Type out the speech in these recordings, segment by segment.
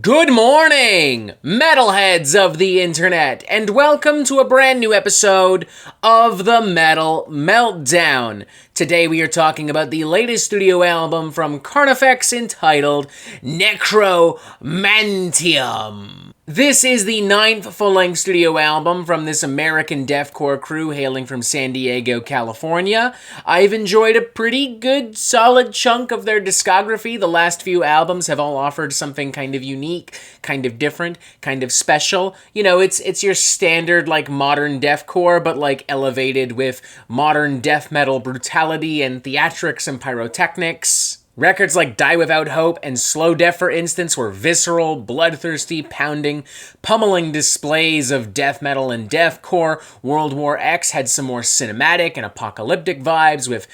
Good morning, metalheads of the internet, and welcome to a brand new episode of the Metal Meltdown. Today we are talking about the latest studio album from Carnifex entitled Necromanteum. This is the 9th full-length studio album from this American deathcore crew hailing from San Diego, California. I've enjoyed a pretty good, solid chunk of their discography. The last few albums have all offered something kind of unique, kind of different, kind of special. You know, it's your standard, modern deathcore, but, elevated with modern death metal brutality and theatrics and pyrotechnics. Records like Die Without Hope and Slow Death, for instance, were visceral, bloodthirsty, pounding, pummeling displays of death metal and deathcore. World War X had some more cinematic and apocalyptic vibes with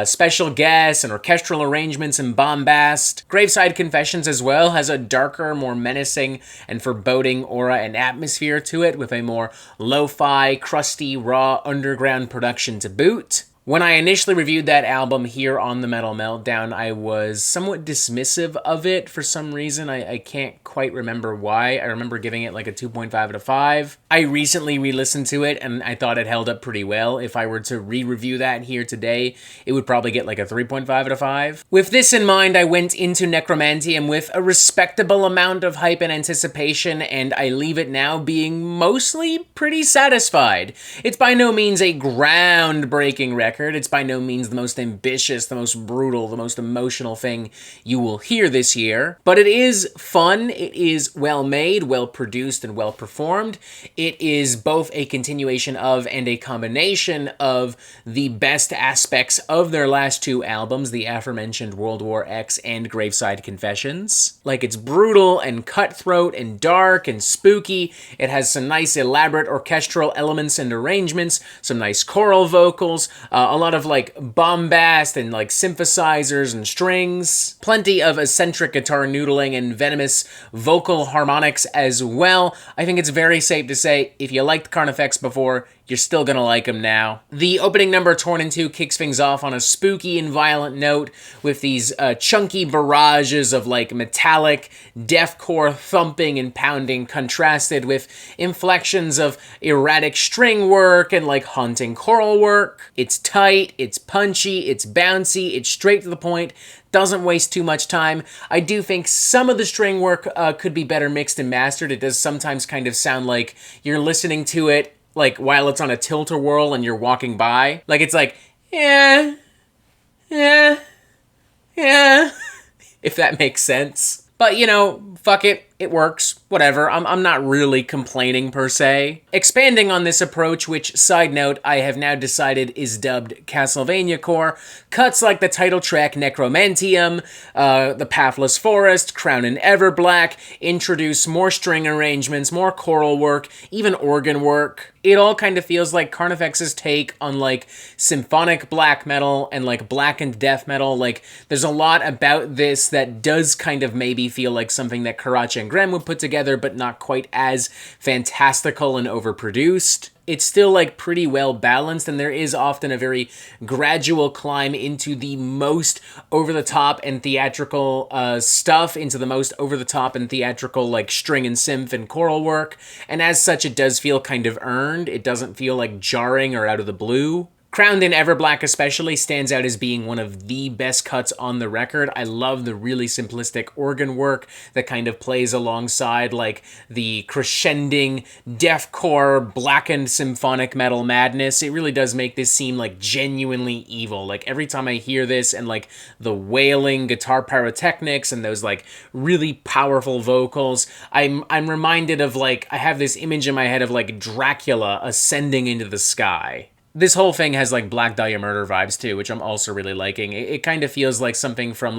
special guests and orchestral arrangements and bombast. Graveside Confessions as well has a darker, more menacing and foreboding aura and atmosphere to it, with a more lo-fi, crusty, raw, underground production to boot. When I initially reviewed that album here on the Metal Meltdown, I was somewhat dismissive of it for some reason. I can't quite remember why. I remember giving it a 2.5 out of 5. I recently re-listened to it, and I thought it held up pretty well. If I were to re-review that here today, it would probably get a 3.5 out of 5. With this in mind, I went into Necromanteum with a respectable amount of hype and anticipation, and I leave it now being mostly pretty satisfied. It's by no means a groundbreaking record. It's by no means the most ambitious, the most brutal, the most emotional thing you will hear this year. But it is fun, it is well made, well produced, and well performed. It is both a continuation of and a combination of the best aspects of their last two albums, the aforementioned World War X and Graveside Confessions. It's brutal and cutthroat and dark and spooky. It has some nice elaborate orchestral elements and arrangements, some nice choral vocals, a lot of bombast and synthesizers and strings, plenty of eccentric guitar noodling and venomous vocal harmonics as well. I think it's very safe to say if you liked Carnifex before, you're still gonna like them now. The opening number, Torn in Two, kicks things off on a spooky and violent note with these chunky barrages of metallic deathcore thumping and pounding, contrasted with inflections of erratic string work and haunting choral work. It's tight, it's punchy, it's bouncy, it's straight to the point, doesn't waste too much time. I do think some of the string work could be better mixed and mastered. It does sometimes kind of sound like you're listening to it while it's on a tilt-a-whirl and you're walking by. Yeah, if that makes sense. But, fuck it. It works. Whatever. I'm not really complaining per se. Expanding on this approach, which, side note, I have now decided is dubbed Castlevania Core, cuts like the title track Necromanteum, The Pathless Forest, Crown in Everblack, introduce more string arrangements, more choral work, even organ work. It all kind of feels like Carnifex's take on symphonic black metal and blackened death metal. There's a lot about this that does kind of maybe feel like something that Karachi and Graham would put together, but not quite as fantastical and overproduced. It's still pretty well balanced, and there is often a very gradual climb into the most over-the-top and theatrical stuff, into the most over-the-top and theatrical string and synth and choral work, and as such it does feel kind of earned. It doesn't feel jarring or out of the blue. Crowned in Everblack especially stands out as being one of the best cuts on the record. I love the really simplistic organ work that kind of plays alongside the crescending deathcore blackened symphonic metal madness. It really does make this seem genuinely evil. Every time I hear this and the wailing guitar pyrotechnics and those really powerful vocals, I'm reminded of I have this image in my head of Dracula ascending into the sky. This whole thing has Black Dahlia Murder vibes too, which I'm also really liking. It kind of feels like something from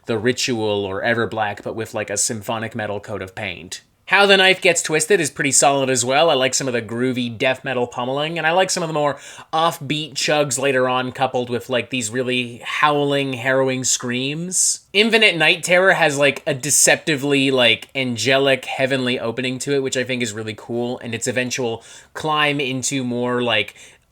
The Ritual or Everblack, but with a symphonic metal coat of paint. How the Knife Gets Twisted is pretty solid as well. I like some of the groovy death metal pummeling, and I like some of the more offbeat chugs later on, coupled with these really howling, harrowing screams. Infinite Night Terror has a deceptively angelic, heavenly opening to it, which I think is really cool, and its eventual climb into more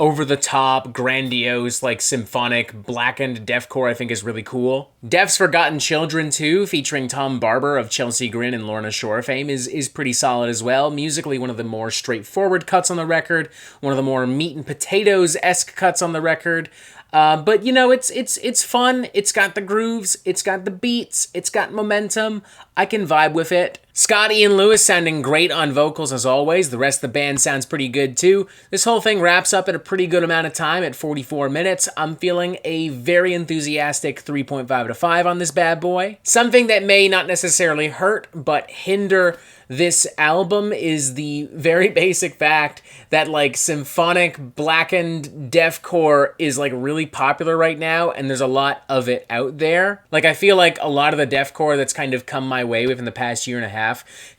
over-the-top, grandiose, like, symphonic, blackened deathcore I think is really cool. Def's Forgotten Children 2, featuring Tom Barber of Chelsea Grin and Lorna Shore fame, is pretty solid as well. Musically, one of the more straightforward cuts on the record, one of the more meat and potatoes-esque cuts on the record. But, you know, it's fun, it's got the grooves, it's got the beats, it's got momentum, I can vibe with it. Scott Ian Lewis sounding great on vocals as always, the rest of the band sounds pretty good too. This whole thing wraps up at a pretty good amount of time at 44 minutes. I'm feeling a very enthusiastic 3.5 out of 5 on this bad boy. Something that may not necessarily hurt, but hinder this album is the very basic fact that, like, symphonic, blackened deathcore is, like, really popular right now, and there's a lot of it out there. Like, I feel like a lot of the deathcore that's kind of come my way within the past year and a half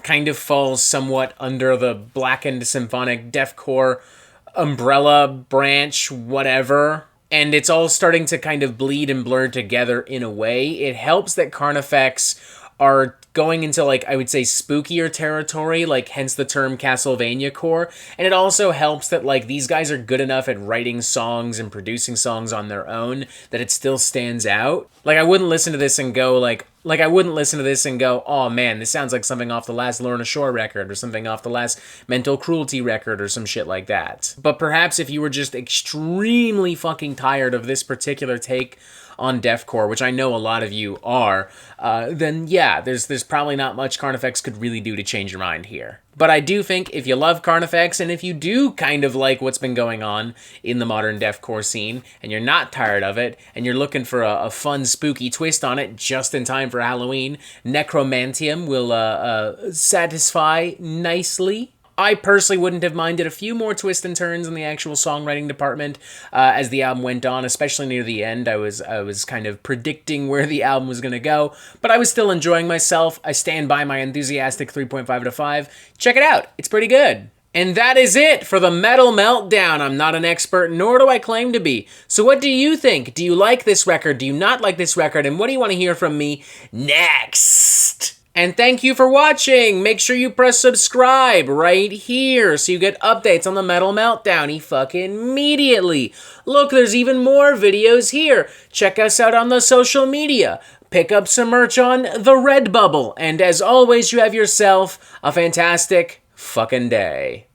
kind of falls somewhat under the blackened symphonic deathcore umbrella, branch, whatever. And it's all starting to kind of bleed and blur together in a way. It helps that Carnifex are going into, like, I would say spookier territory, like, hence the term Castlevania core. And it also helps that, like, these guys are good enough at writing songs and producing songs on their own that it still stands out. Like, I wouldn't listen to this and go, I wouldn't listen to this and go, oh man, this sounds like something off the last Lorna Shore record or something off the last Mental Cruelty record or some shit like that. But perhaps if you were just extremely fucking tired of this particular take on deathcore, which I know a lot of you are, then yeah, there's probably not much Carnifex could really do to change your mind here. But I do think if you love Carnifex, and if you do kind of like what's been going on in the modern deathcore scene, and you're not tired of it, and you're looking for a fun, spooky twist on it just in time for Halloween, Necromanteum will satisfy nicely. I personally wouldn't have minded a few more twists and turns in the actual songwriting department as the album went on, especially near the end. I was kind of predicting where the album was going to go, but I was still enjoying myself. I stand by my enthusiastic 3.5 out of 5. Check it out. It's pretty good. And that is it for the Metal Meltdown. I'm not an expert, nor do I claim to be. So what do you think? Do you like this record? Do you not like this record? And what do you want to hear from me next? And thank you for watching. Make sure you press subscribe right here so you get updates on the Metal Meltdown fucking immediately. Look, there's even more videos here. Check us out on the social media. Pick up some merch on the Redbubble. And as always, you have yourself a fantastic fucking day.